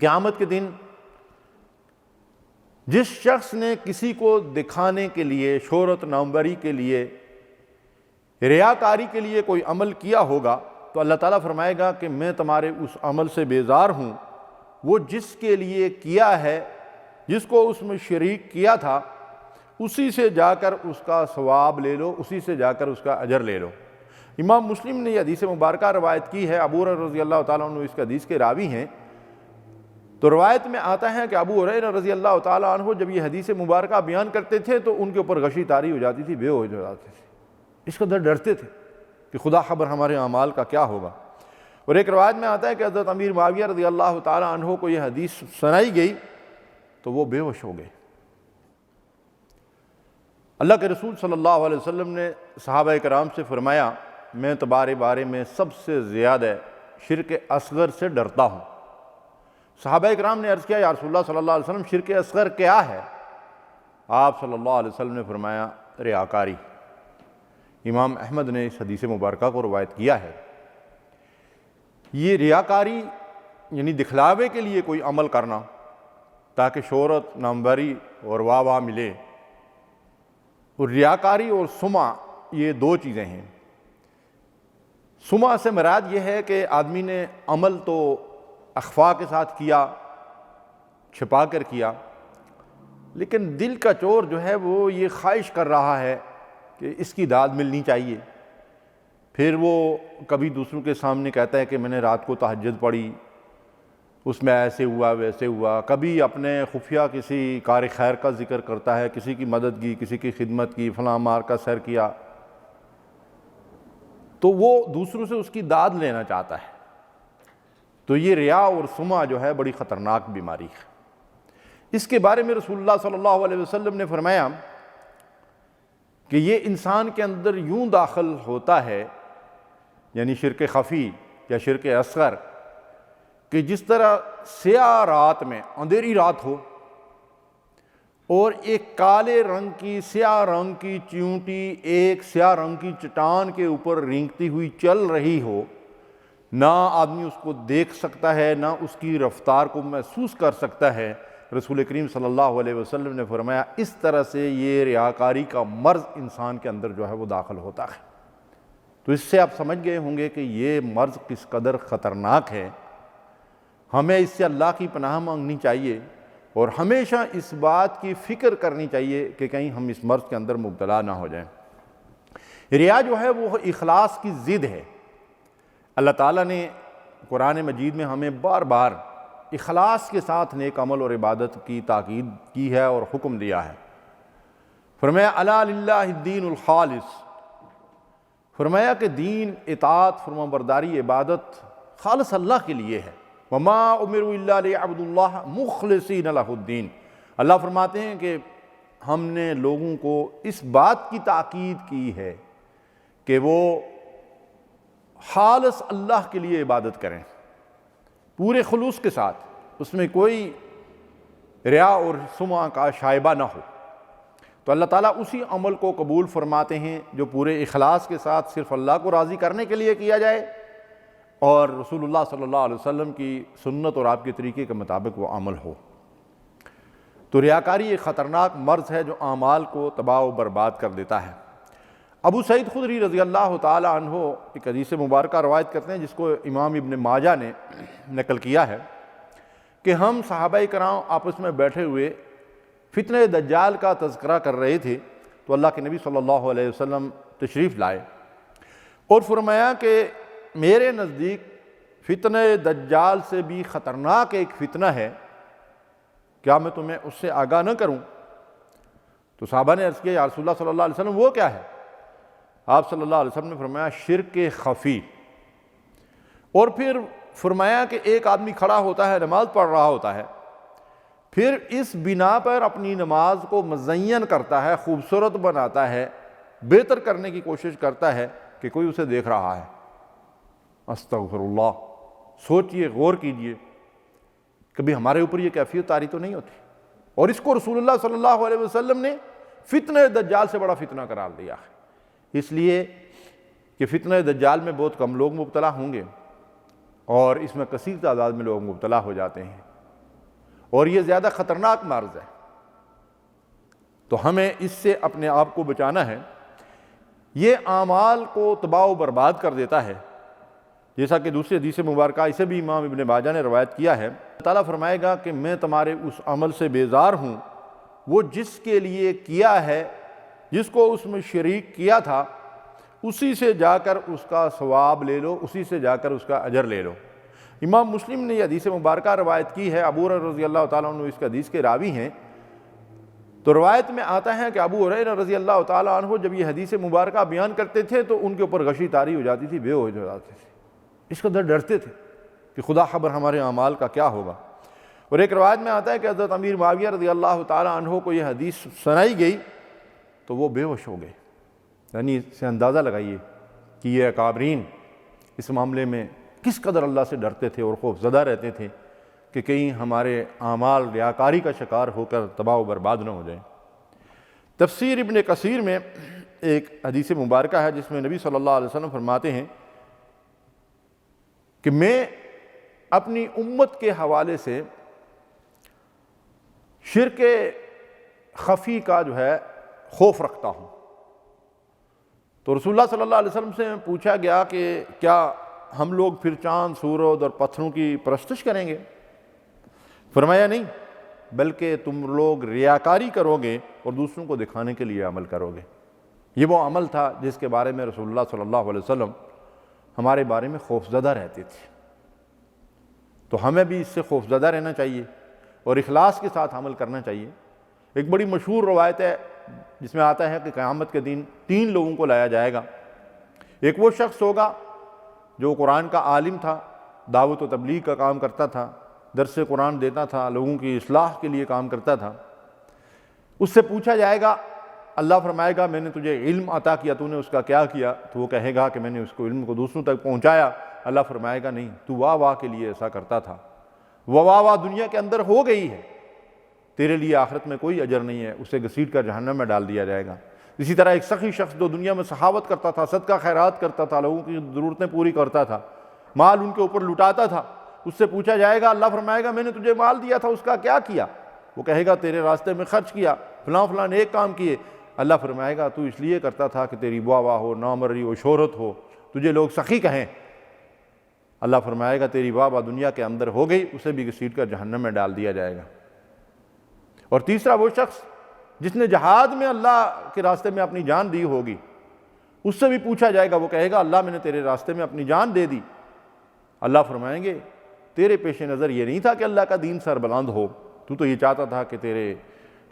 قیامت کے دن جس شخص نے کسی کو دکھانے کے لیے، شہرت ناموری کے لیے، ریاکاری کے لیے کوئی عمل کیا ہوگا تو اللہ تعالیٰ فرمائے گا کہ میں تمہارے اس عمل سے بیزار ہوں۔ وہ جس کے لیے کیا ہے، جس کو اس میں شریک کیا تھا، اسی سے جا کر اس کا ثواب لے لو، اسی سے جا کر اس کا اجر لے لو۔ امام مسلم نے یہ حدیث مبارکہ روایت کی ہے۔ ابو ہریرہ رضی اللہ تعالیٰ عنہ اس حدیث کے راوی ہیں۔ تو روایت میں آتا ہے کہ ابو ہریرہ رضی اللہ تعالیٰ عنہ جب یہ حدیث مبارکہ بیان کرتے تھے تو ان کے اوپر غشی طاری ہو جاتی تھی، بے ہوش ہو جاتے تھے، اس قدر ڈرتے تھے کہ خدا خبر ہمارے اعمال کا کیا ہوگا۔ اور ایک روایت میں آتا ہے کہ حضرت امیر معاویہ رضی اللہ تعالیٰ عنہ کو یہ حدیث سنائی گئی تو وہ بے ہوش ہو گئے۔ اللہ کے رسول صلی اللہ علیہ وسلم نے صحابہ کرام سے فرمایا، میں تمہارے بارے میں سب سے زیادہ شرک اصغر سے ڈرتا ہوں۔ صحابہ کرام نے عرض کیا، یا رسول اللہ صلی اللہ علیہ وسلم شرک اصغر کیا ہے؟ آپ صلی اللہ علیہ وسلم نے فرمایا، ریاکاری۔ امام احمد نے اس حدیث مبارکہ کو روایت کیا ہے۔ یہ ریاکاری یعنی دکھلاوے کے لیے کوئی عمل کرنا تاکہ شہرت، ناموری اور واہ واہ ملے۔ اور ریاکاری اور سمعہ یہ دو چیزیں ہیں۔ سمعہ سے مراد یہ ہے کہ آدمی نے عمل تو اخفا کے ساتھ کیا، چھپا کر کیا، لیکن دل کا چور جو ہے وہ یہ خواہش کر رہا ہے کہ اس کی داد ملنی چاہیے۔ پھر وہ کبھی دوسروں کے سامنے کہتا ہے کہ میں نے رات کو تہجد پڑھی، اس میں ایسے ہوا ویسے ہوا، کبھی اپنے خفیہ کسی کار خیر کا ذکر کرتا ہے، کسی کی مدد کی، کسی کی خدمت کی، فلاں مار کا سیر کیا، تو وہ دوسروں سے اس کی داد لینا چاہتا ہے۔ تو یہ ریا اور سمعہ جو ہے بڑی خطرناک بیماری ہے۔ اس کے بارے میں رسول اللہ صلی اللہ علیہ وسلم نے فرمایا کہ یہ انسان کے اندر یوں داخل ہوتا ہے، یعنی شرک خفی یا شرک اصغر، کہ جس طرح سیاہ رات میں، اندھیری رات ہو اور ایک کالے رنگ کی، سیاہ رنگ کی چیونٹی ایک سیاہ رنگ کی چٹان کے اوپر رینگتی ہوئی چل رہی ہو، نہ آدمی اس کو دیکھ سکتا ہے، نہ اس کی رفتار کو محسوس کر سکتا ہے۔ رسول کریم صلی اللہ علیہ وسلم نے فرمایا اس طرح سے یہ ریاکاری کا مرض انسان کے اندر جو ہے وہ داخل ہوتا ہے۔ تو اس سے آپ سمجھ گئے ہوں گے کہ یہ مرض کس قدر خطرناک ہے۔ ہمیں اس سے اللہ کی پناہ مانگنی چاہیے اور ہمیشہ اس بات کی فکر کرنی چاہیے کہ کہیں ہم اس مرض کے اندر مبتلا نہ ہو جائیں۔ ریا جو ہے وہ اخلاص کی ضد ہے۔ اللہ تعالیٰ نے قرآن مجید میں ہمیں بار بار اخلاص کے ساتھ نیک عمل اور عبادت کی تاکید کی ہے اور حکم دیا ہے۔ فرمایا الا للہ الدین الخالص، فرمایا کہ دین، اطاعت، فرمانبرداری، عبادت خالص اللہ کے لیے ہے۔ وما امروا الا لیعبدوا اللہ مخلصین لہ الدین۔ اللہ فرماتے ہیں کہ ہم نے لوگوں کو اس بات کی تاکید کی ہے کہ وہ خالص اللہ کے لیے عبادت کریں، پورے خلوص کے ساتھ، اس میں کوئی ریا اور سمعہ کا شائبہ نہ ہو۔ تو اللہ تعالیٰ اسی عمل کو قبول فرماتے ہیں جو پورے اخلاص کے ساتھ صرف اللہ کو راضی کرنے کے لیے کیا جائے اور رسول اللہ صلی اللہ علیہ وسلم کی سنت اور آپ کے طریقے کے مطابق وہ عمل ہو۔ تو ریاکاری ایک خطرناک مرض ہے جو اعمال کو تباہ و برباد کر دیتا ہے۔ ابو سعید خدری رضی اللہ تعالی عنہ ایک حدیث مبارکہ روایت کرتے ہیں جس کو امام ابن ماجہ نے نقل کیا ہے کہ ہم صحابہ کرام آپس میں بیٹھے ہوئے فتنہ دجال کا تذکرہ کر رہے تھے تو اللہ کے نبی صلی اللہ علیہ وسلم تشریف لائے اور فرمایا کہ میرے نزدیک فتنہ دجال سے بھی خطرناک ایک فتنہ ہے، کیا میں تمہیں اس سے آگاہ نہ کروں؟ تو صحابہ نے عرض کیا، یا رسول اللہ صلی اللہ علیہ وسلم وہ کیا ہے؟ آپ صلی اللہ علیہ وسلم نے فرمایا شرک خفی۔ اور پھر فرمایا کہ ایک آدمی کھڑا ہوتا ہے، نماز پڑھ رہا ہوتا ہے، پھر اس بنا پر اپنی نماز کو مزین کرتا ہے، خوبصورت بناتا ہے، بہتر کرنے کی کوشش کرتا ہے کہ کوئی اسے دیکھ رہا ہے۔ استغفر اللہ، سوچئے، غور کیجئے، کبھی ہمارے اوپر یہ کیفیت طاری تو نہیں ہوتی؟ اور اس کو رسول اللہ صلی اللہ علیہ وسلم نے فتنہ دجال سے بڑا فتنہ قرار دیا ہے، اس لیے کہ فتنہ دجال میں بہت کم لوگ مبتلا ہوں گے اور اس میں کثیر تعداد میں لوگ مبتلا ہو جاتے ہیں۔ اور یہ زیادہ خطرناک مرض ہے، تو ہمیں اس سے اپنے آپ کو بچانا ہے۔ یہ اعمال کو تباہ و برباد کر دیتا ہے، جیسا کہ دوسری حدیث مبارکہ اسے بھی امام ابن ماجہ نے روایت کیا ہے۔ اللہ تعالیٰ فرمائے گا کہ میں تمہارے اس عمل سے بیزار ہوں وہ جس کے لیے کیا ہے، جس کو اس میں شریک کیا تھا، اسی سے جا کر اس کا ثواب لے لو، اسی سے جا کر اس کا اجر لے لو۔ امام مسلم نے یہ حدیث مبارکہ روایت کی ہے، ابو ہریرہ رضی اللہ تعالیٰ عنہ اس حدیث کے راوی ہیں۔ تو روایت میں آتا ہے کہ ابو ہریرہ رضی اللہ تعالیٰ عنہ جب یہ حدیث مبارکہ بیان کرتے تھے تو ان کے اوپر غشی طاری ہو جاتی تھی، بے ہوش ہو جاتے تھے، اس قدر ڈرتے تھے کہ خدا خبر ہمارے اعمال کا کیا ہوگا۔ اور ایک روایت میں آتا ہے کہ حضرت امیر معاویہ رضی اللہ تعالیٰ عنہ کو یہ حدیث سنائی گئی تو وہ بے ہوش ہو گئے۔ یعنی اس سے اندازہ لگائیے کہ یہ اکابرین اس معاملے میں کس قدر اللہ سے ڈرتے تھے اور خوف زدہ رہتے تھے کہ کہیں ہمارے اعمال ریاکاری کا شکار ہو کر تباہ و برباد نہ ہو جائیں۔ تفسیر ابن کثیر میں ایک حدیث مبارکہ ہے جس میں نبی صلی اللہ علیہ وسلم فرماتے ہیں کہ میں اپنی امت کے حوالے سے شرک خفی کا جو ہے خوف رکھتا ہوں۔ تو رسول اللہ صلی اللہ علیہ وسلم سے پوچھا گیا کہ کیا ہم لوگ پھر چاند، سورج اور پتھروں کی پرستش کریں گے؟ فرمایا نہیں، بلکہ تم لوگ ریاکاری کرو گے اور دوسروں کو دکھانے کے لیے عمل کرو گے۔ یہ وہ عمل تھا جس کے بارے میں رسول اللہ صلی اللہ علیہ وسلم ہمارے بارے میں خوف زدہ رہتے تھے۔ تو ہمیں بھی اس سے خوف زدہ رہنا چاہیے اور اخلاص کے ساتھ عمل کرنا چاہیے۔ ایک بڑی مشہور روایت ہے جس میں آتا ہے کہ قیامت کے دن 3 لوگوں کو لایا جائے گا۔ ایک وہ شخص ہوگا جو قرآن کا عالم تھا، دعوت و تبلیغ کا کام کرتا تھا، درس قرآن دیتا تھا، لوگوں کی اصلاح کے لیے کام کرتا تھا۔ اس سے پوچھا جائے گا، اللہ فرمائے گا میں نے تجھے علم عطا کیا، تو نے اس کا کیا کیا؟ تو وہ کہے گا کہ میں نے اس کو علم کو دوسروں تک پہنچایا۔ اللہ فرمائے گا نہیں، تو واہ واہ کے لیے ایسا کرتا تھا، وہ واہ واہ دنیا کے اندر ہو گئی ہے، تیرے لیے آخرت میں کوئی اجر نہیں ہے، اسے گھسیٹ کر جہنم میں ڈال دیا جائے گا۔ اسی طرح ایک سخی شخص جو دنیا میں سخاوت کرتا تھا، صدقہ خیرات کرتا تھا، لوگوں کی ضرورتیں پوری کرتا تھا، مال ان کے اوپر لٹاتا تھا، اس سے پوچھا جائے گا، اللہ فرمائے گا میں نے تجھے مال دیا تھا، اس کا کیا کیا؟ وہ کہے گا تیرے راستے میں خرچ کیا، فلاں فلاں نیک کام کیے۔ اللہ فرمائے گا تو اس لیے کرتا تھا کہ تیری واہ واہ ہو، نامری ہو، شہرت ہو، تجھے لوگ سخی کہیں۔ اللہ فرمائے گا تیری واہ واہ دنیا کے اندر ہو گئی، اسے بھی گھسیٹ کر جہنم میں ڈال دیا جائے گا۔ اور تیسرا وہ شخص جس نے جہاد میں اللہ کے راستے میں اپنی جان دی ہوگی، اس سے بھی پوچھا جائے گا، وہ کہے گا اللہ میں نے تیرے راستے میں اپنی جان دے دی۔ اللہ فرمائیں گے تیرے پیش نظر یہ نہیں تھا کہ اللہ کا دین سربلند ہو، تو یہ چاہتا تھا کہ تیرے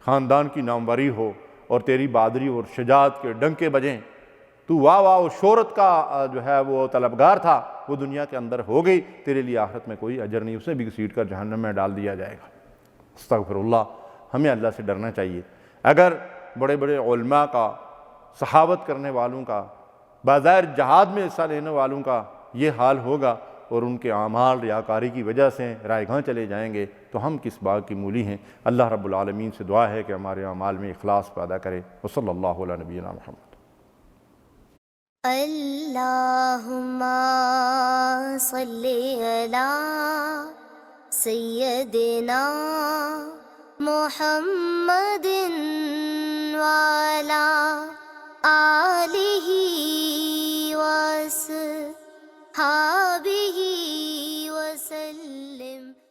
خاندان کی ناموری ہو اور تیری بہادری اور شجاعت کے ڈنکے بجیں، تو واہ واہ اور شہرت کا جو ہے وہ طلبگار تھا، وہ دنیا کے اندر ہو گئی، تیرے لیے آخرت میں کوئی اجر نہیں، اسے بھی گھسیٹ کر جہنم میں ڈال دیا جائے گا۔ استغفر اللہ، ہمیں اللہ سے ڈرنا چاہیے۔ اگر بڑے بڑے علماء کا، سخاوت کرنے والوں کا، بظاہر جہاد میں حصہ لینے والوں کا یہ حال ہوگا اور ان کے اعمال ریاکاری کی وجہ سے رائے گاں چلے جائیں گے تو ہم کس باغ کی مولی ہیں؟ اللہ رب العالمین سے دعا ہے کہ ہمارے اعمال میں اخلاص پیدا کرے۔ وصلی اللہ علی نبینا محمد۔ اللہم صلی علی سیدنا محمد وعلی